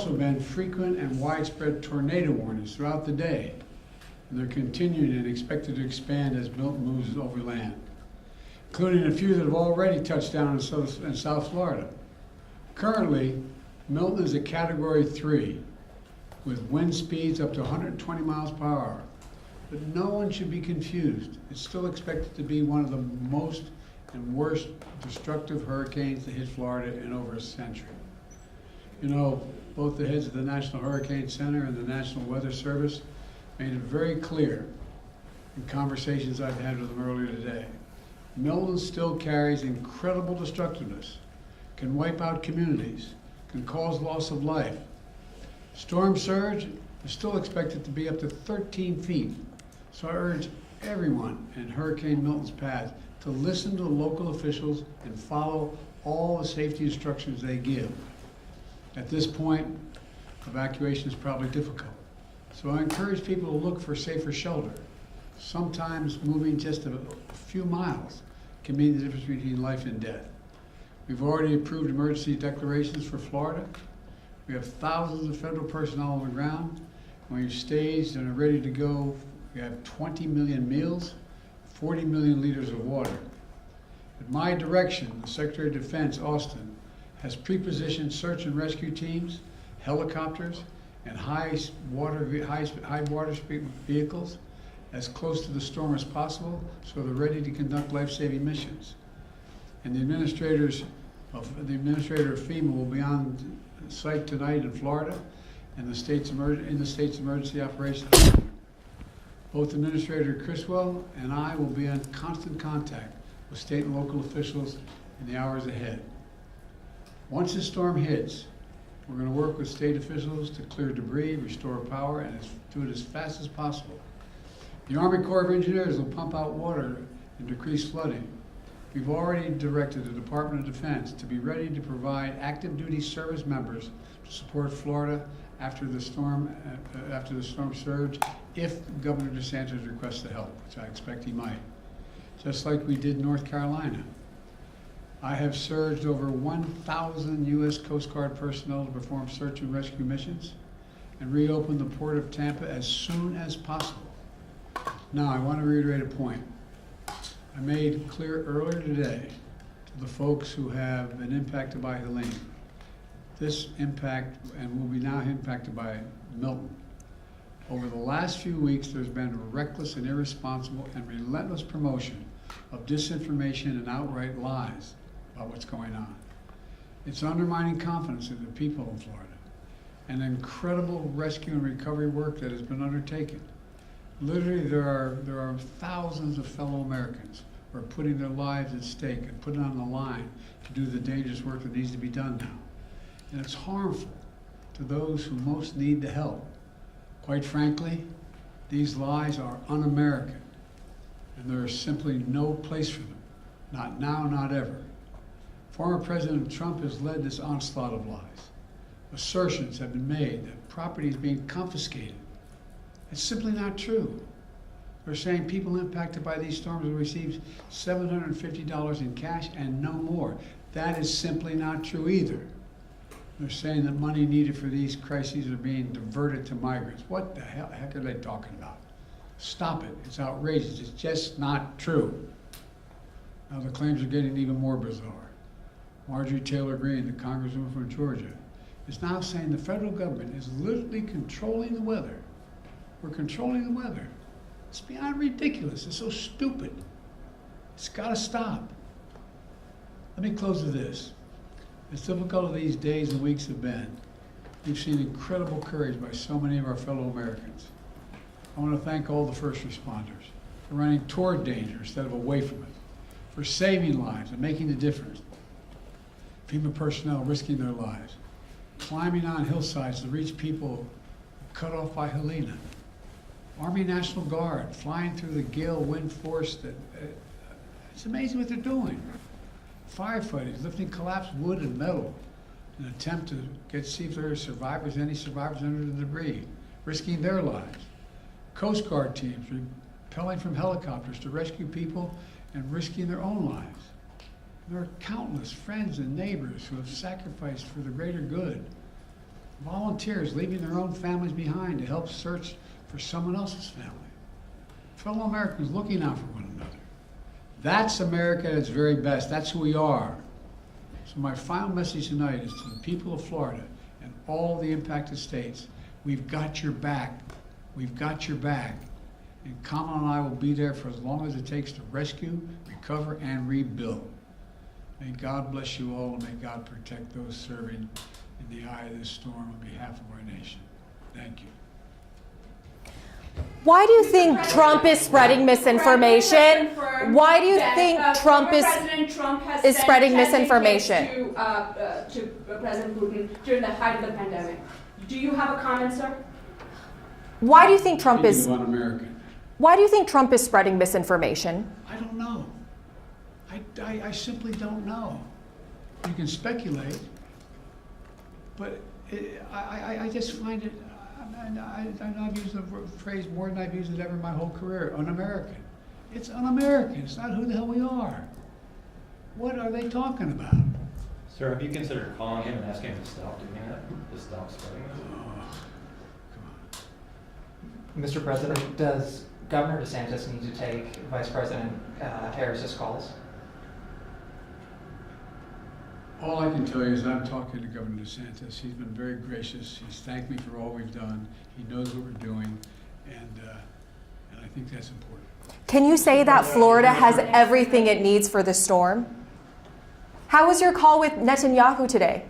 also been frequent and widespread tornado warnings throughout the day, and they're continuing and expected to expand as Milton moves over land, including a few that have already touched down in South Florida. Currently, Milton is a Category 3 with wind speeds up to 120 miles per hour. But no one should be confused. It's still expected to be one of the most and worst destructive hurricanes to hit Florida in over a century. You know, both the heads of the National Hurricane Center and the National Weather Service made it very clear in conversations I've had with them earlier today. Milton still carries incredible destructiveness, can wipe out communities, can cause loss of life. Storm surge is still expected to be up to 13 feet. So I urge everyone in Hurricane Milton's path to listen to the local officials and follow all the safety instructions they give. At this point, evacuation is probably difficult. So I encourage people to look for safer shelter. Sometimes moving just a few miles can mean the difference between life and death. We've already approved emergency declarations for Florida. We have thousands of federal personnel on the ground. We've staged and are ready to go. We have 20 million meals, 40 million liters of water. At my direction, the Secretary of Defense, Austin, has pre-positioned search and rescue teams, helicopters, and high water speed vehicles as close to the storm as possible, so they're ready to conduct life-saving missions. And the administrator of FEMA will be on site tonight in Florida, and in the state's emergency operations center. Both Administrator Criswell and I will be in constant contact with state and local officials in the hours ahead. Once the storm hits, we're going to work with state officials to clear debris, restore power, and do it as fast as possible. The Army Corps of Engineers will pump out water and decrease flooding. We've already directed the Department of Defense to be ready to provide active duty service members to support Florida after the storm surge, if Governor DeSantis requests the help, which I expect he might. Just like we did in North Carolina. I have surged over 1,000 U.S. Coast Guard personnel to perform search and rescue missions and reopen the Port of Tampa as soon as possible. Now, I want to reiterate a point I made clear earlier today to the folks who have been impacted by Helene. This impact, and will be now impacted by Milton. Over the last few weeks, there's been reckless and irresponsible and relentless promotion of disinformation and outright lies about what's going on. It's undermining confidence in the people in Florida, and incredible rescue and recovery work that has been undertaken. Literally, there are thousands of fellow Americans who are putting their lives at stake and putting on the line to do the dangerous work that needs to be done now. And it's harmful to those who most need the help. Quite frankly, these lies are un-American, and there is simply no place for them. Not now, not ever. Former President Trump has led this onslaught of lies. Assertions have been made that property is being confiscated. It's simply not true. They're saying people impacted by these storms will receive $750 in cash and no more. That is simply not true either. They're saying that money needed for these crises are being diverted to migrants. What the heck are they talking about? Stop it. It's outrageous. It's just not true. Now the claims are getting even more bizarre. Marjorie Taylor Greene, the Congresswoman from Georgia, is now saying the federal government is literally controlling the weather. We're controlling the weather. It's beyond ridiculous. It's so stupid. It's got to stop. Let me close with this. As difficult as these days and weeks have been, we've seen incredible courage by so many of our fellow Americans. I want to thank all the first responders for running toward danger instead of away from it, for saving lives and making a difference. FEMA personnel risking their lives, climbing on hillsides to reach people cut off by Helene. Army National Guard flying through the gale wind force. It's amazing what they're doing. Firefighters lifting collapsed wood and metal in an attempt to see if there are survivors, any survivors under the debris, risking their lives. Coast Guard teams rappelling from helicopters to rescue people and risking their own lives. There are countless friends and neighbors who have sacrificed for the greater good. Volunteers leaving their own families behind to help search for someone else's family. Fellow Americans looking out for one another. That's America at its very best. That's who we are. So my final message tonight is to the people of Florida and all the impacted states. We've got your back. We've got your back. And Kamala and I will be there for as long as it takes to rescue, recover, and rebuild. May God bless you all, and may God protect those serving in the eye of this storm on behalf of our nation. Thank you. Why do you think Trump is spreading misinformation? Why do you think Trump is spreading misinformation? To President Putin during the height of the pandemic. Do you have a comment, sir? Why do you think Trump is? Un-American. Why do you think Trump is spreading misinformation? I don't know. I simply don't know. You can speculate, but I just find it. I've used the phrase more than I've used it ever in my whole career. Un-American. It's un-American. It's not who the hell we are. What are they talking about? Sir, have you considered calling him and asking him to stop doing that? To stop spreading this? Oh, come on. Mr. President, does Governor DeSantis need to take Vice President Harris's calls? All I can tell you is I'm talking to Governor DeSantis. He's been very gracious. He's thanked me for all we've done. He knows what we're doing, and I think that's important. Can you say that Florida has everything it needs for the storm? How was your call with Netanyahu today?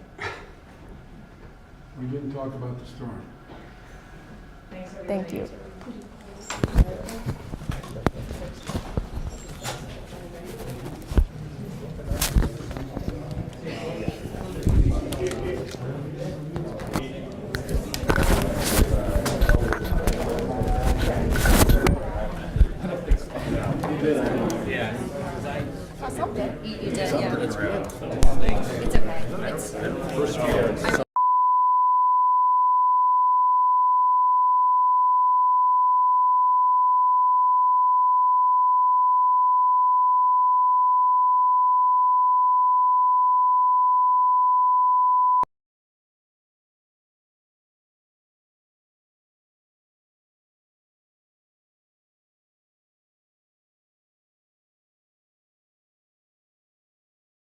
We didn't talk about the storm. Thank you. You did, yeah. It's okay.